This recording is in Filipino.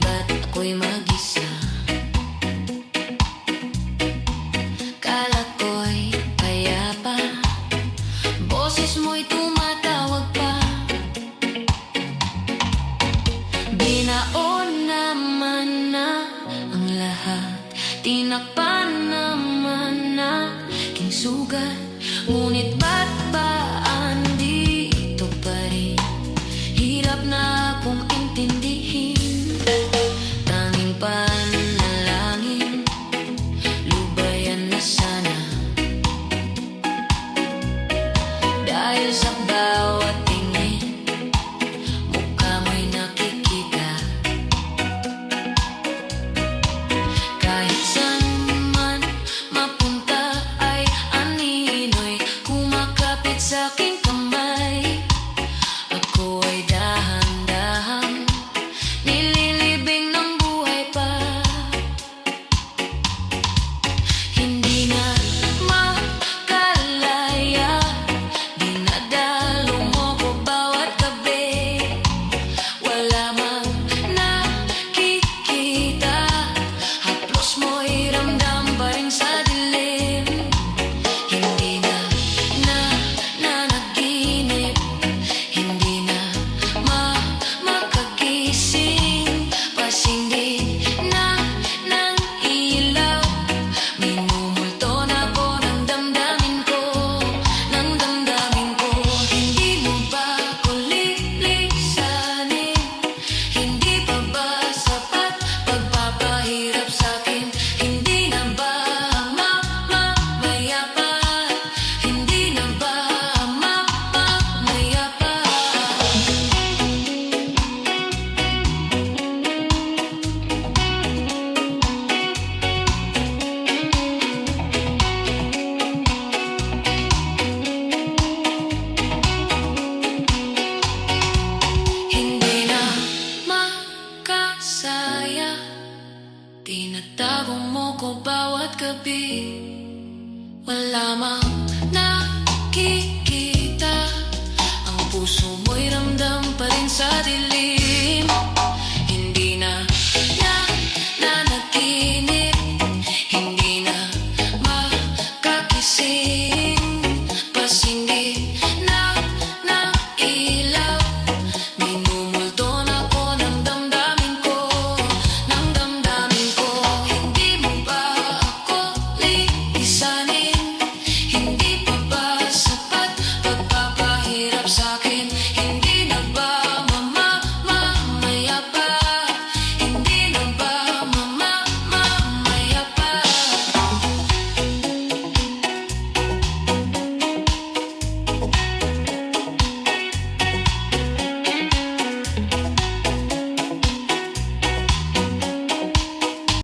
ba't ako'y mag-isa? Kala ko'y payapa, boses mo'y tumatawag pa. Binaon naman na ang lahat, tinakpan naman na aking sugat. Ngunit ba't ba andito pa rin? Hirap na akong intindihin. Tanging panalangin, lubayan na sana. Dahil sa bawat tingin, mukha mo'y nakikita. Kahit saan man mapunta ay anino'y kumakapit sa aking kamay. Ako ay dahan-dahan nililibing ng buhay pa. Hindi na makalaya, dinadalo mo ko bawat gabi. Wala mang nakikita, haplos mo'y ramdam pa rin sa dilim. Hindi na nanaginip, hindi na makagising. Pasindi na ng ilaw, minumulto na ko ng damdamin ko, ng damdamin ko. Hindi mo ba ko lilisanin? Hindi pa ba sapat pagpapahirap sa'kin? Hindi na ba mamamaya pa? Hindi na ba mamamaya pa? Hindi na makasaya, tinatago mo ko bawat gabi. Wala mang nakikita,